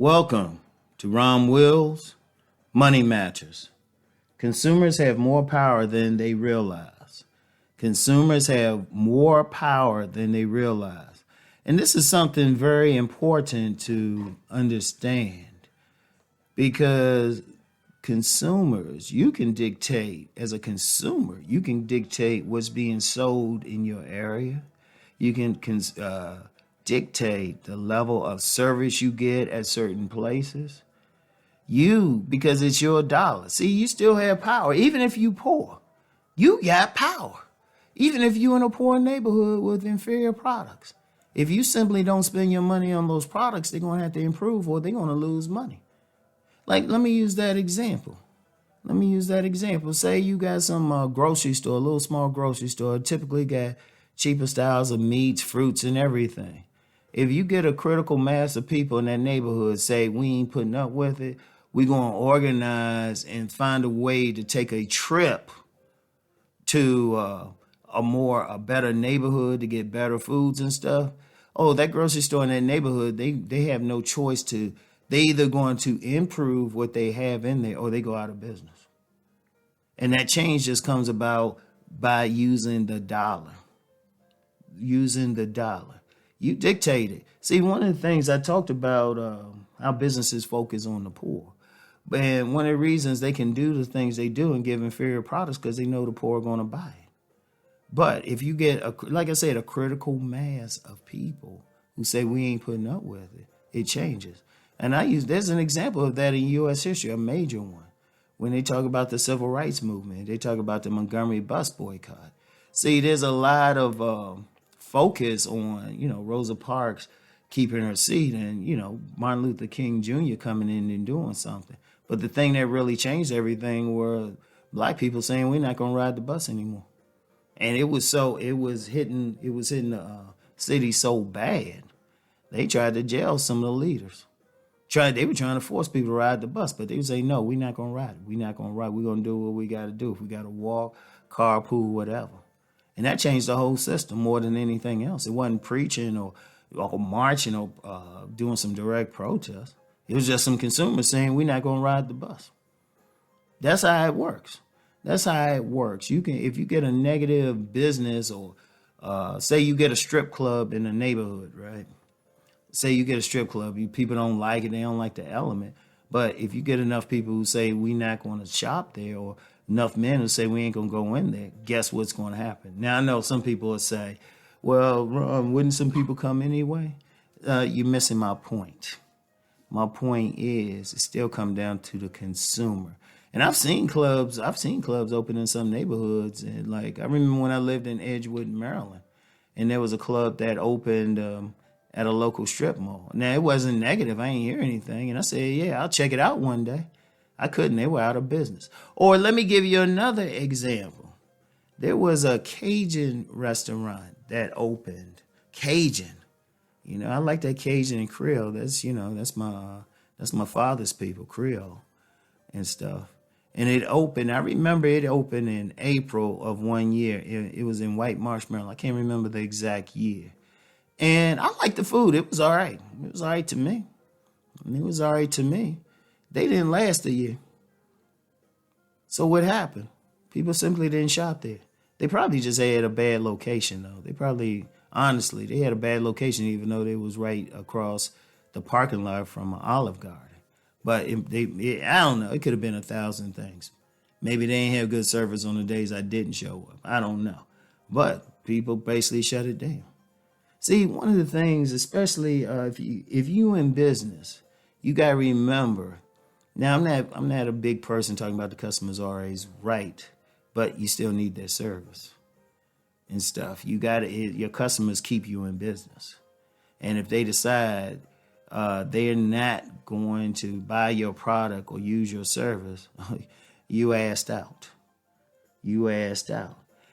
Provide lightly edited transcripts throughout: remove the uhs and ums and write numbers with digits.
Welcome to Rom Wills, Money Matters. Consumers have more power than they realize. Consumers have more power than they realize. And this is something very important to understand because consumers, you can dictate, as a consumer, you can dictate what's being sold in your area. You can dictate the level of service you get at certain places. Because it's your dollar. See, you still have power. Even if you poor, you got power. Even if you in a poor neighborhood with inferior products. If you simply don't spend your money on those products, they're going to have to improve or they're going to lose money. Like, let me use that example. Say you got some grocery store, a little small grocery store, typically got cheaper styles of meats, fruits, and everything. If you get a critical mass of people in that neighborhood say, we ain't putting up with it, we're going to organize and find a way to take a trip to a better neighborhood to get better foods and stuff. Oh, that grocery store in that neighborhood, they have no choice to, they either going to improve what they have in there or they go out of business. And that change just comes about by using the dollar. You dictate it. See, one of the things I talked about, how businesses focus on the poor. And one of the reasons they can do the things they do and give inferior products because they know the poor are going to buy it. But if you get, like I said, a critical mass of people who say we ain't putting up with it, it changes. And there's an example of that in U.S. history, a major one. When they talk about the civil rights movement, they talk about the Montgomery bus boycott. See, there's a lot of focus on, Rosa Parks keeping her seat and, Martin Luther King Jr. coming in and doing something. But the thing that really changed everything were black people saying we're not going to ride the bus anymore. And it was hitting the city so bad. They tried to jail some of the leaders. They were trying to force people to ride the bus, but they would say, no, we're not going to ride it. We're not going to ride. We're going to do what we got to do. If we got to walk, carpool, whatever. And that changed the whole system more than anything else. It wasn't preaching or marching or doing some direct protest. It was just some consumers saying, we're not going to ride the bus. That's how it works. You can, if you get a negative business or say you get a strip club in a neighborhood, right? Say you get a strip club, people don't like it, they don't like the element. But if you get enough people who say we're not going to shop there or enough men who say we ain't going to go in there, guess what's going to happen? Now, I know some people will say, well, wouldn't some people come anyway? You're missing my point. My point is it still comes down to the consumer. And I've seen clubs open in some neighborhoods. And like, I remember when I lived in Edgewood, Maryland, and there was a club that opened at a local strip mall. Now, it wasn't negative. I ain't hear anything. And I said, yeah, I'll check it out one day. I couldn't. They were out of business. Or let me give you another example. There was a Cajun restaurant that opened. Cajun. I like that Cajun and Creole. That's my father's people, Creole and stuff. And it opened, I remember it opened in April of one year. It was in White Marsh, Maryland. I can't remember the exact year. And I liked the food. It was all right. It was all right to me. They didn't last a year. So what happened? People simply didn't shop there. They probably just had a bad location, though. They had a bad location, even though they was right across the parking lot from an Olive Garden. But I don't know. It could have been 1,000 things. Maybe they didn't have good service on the days I didn't show up. I don't know. But people basically shut it down. See, one of the things, especially if you in business, you got to remember. Now, I'm not a big person talking about the customer's always right, but you still need their service and stuff. Your customers keep you in business. And if they decide they're not going to buy your product or use your service, you asked out.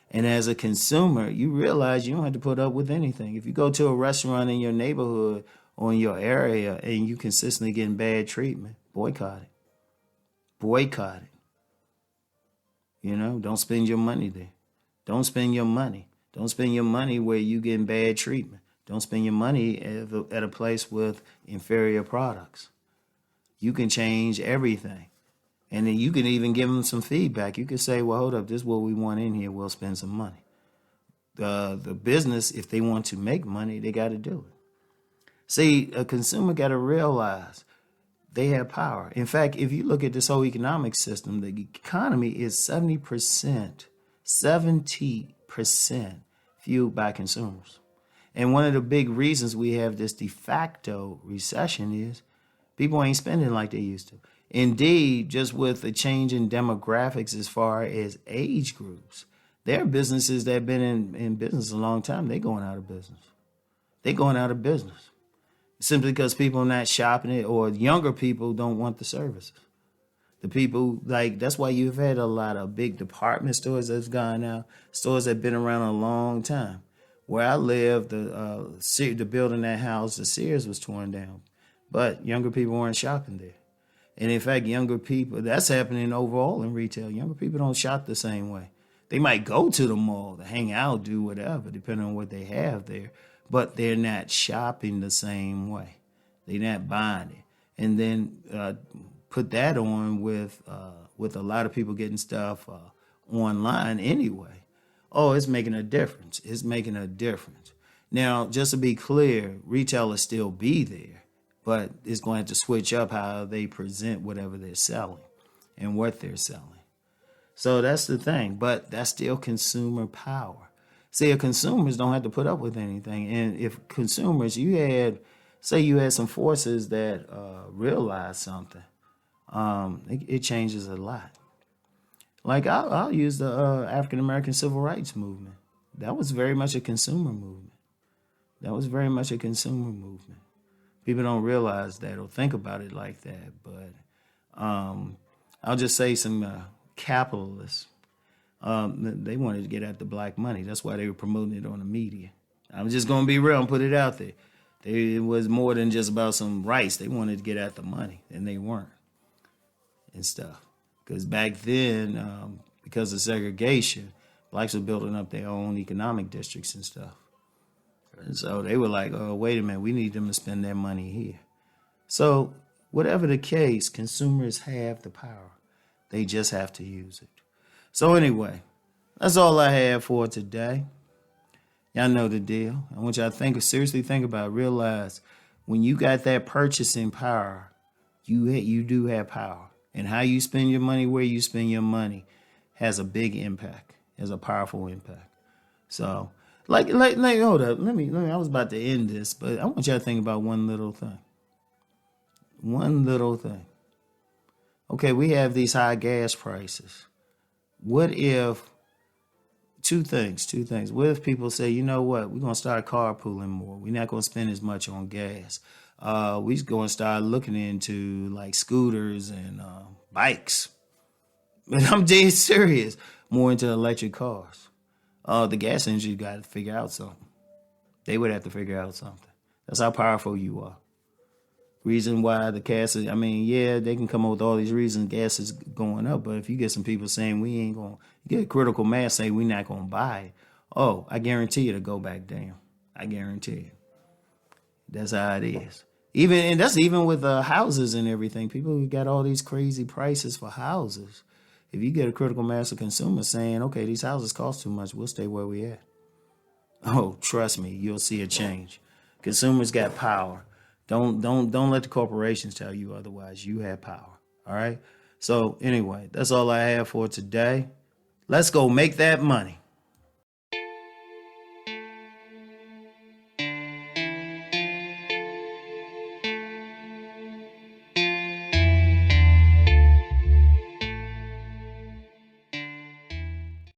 And as a consumer, you realize you don't have to put up with anything. If you go to a restaurant in your neighborhood or in your area and you consistently getting bad treatment, boycott it. Don't spend your money there. Don't spend your money where you getting bad treatment. Don't spend your money at a place with inferior products. you can change everything. And then you can even give them some feedback. You can say, well, hold up, this is what we want in here. We'll spend some money. The business, if they want to make money, they got to do it. See, a consumer got to realize they have power. In fact, if you look at this whole economic system, the economy is 70% fueled by consumers. And one of the big reasons we have this de facto recession is people ain't spending like they used to. Indeed, just with the change in demographics as far as age groups, there are businesses that have been in business a long time. They're going out of business. They're going out of business simply because people are not shopping it, or younger people don't want the services. The people, like, that's why you've had a lot of big department stores that's gone out, stores that have been around a long time. Where I live, the building that housed the Sears was torn down, but younger people weren't shopping there. And in fact, younger people, that's happening overall in retail. Younger people don't shop the same way. They might go to the mall to hang out, do whatever, depending on what they have there, but they're not shopping the same way. They're not buying it. And then put that on with a lot of people getting stuff online anyway. Oh, it's making a difference. It's making a difference. Now, just to be clear, retail will still be there, but it's going to have to switch up how they present whatever they're selling and what they're selling. So that's the thing, but that's still consumer power. See, consumers don't have to put up with anything. And if consumers, you had some forces that realize something, it changes a lot. Like I'll use the African American Civil Rights Movement. That was very much a consumer movement. People don't realize that or think about it like that. But I'll just say some capitalists, they wanted to get at the black money. That's why they were promoting it on the media. I'm just going to be real and put it out there. It was more than just about some rights. They wanted to get at the money, and they weren't and stuff. Because back then, because of segregation, blacks were building up their own economic districts and stuff. And so they were like, oh, wait a minute, we need them to spend their money here. So whatever the case, consumers have the power. They just have to use it. So anyway, that's all I have for today. Y'all know the deal. I want y'all to seriously think about it. Realize when you got that purchasing power, you do have power. And how you spend your money, where you spend your money, has a big impact, has a powerful impact. So, like, hold up. Let me. I was about to end this, but I want y'all to think about one little thing. Okay, we have these high gas prices. What if, two things. What if people say, you know what, we're going to start carpooling more. We're not going to spend as much on gas. We're going to start looking into like scooters and bikes. But I'm dead serious. More into electric cars. The gas industry got to figure out something. They would have to figure out something. That's how powerful you are. Reason why the gas is, they can come up with all these reasons gas is going up, but if you get some people saying we ain't going, you get a critical mass saying we're not going to buy it, oh, I guarantee you to go back down. I guarantee you. That's how it is. That's even with houses and everything. People got all these crazy prices for houses. If you get a critical mass of consumers saying, okay, these houses cost too much, we'll stay where we at. Oh, trust me, you'll see a change. Consumers got power. Don't let the corporations tell you otherwise. You have power. All right. So anyway, that's all I have for today. Let's go make that money.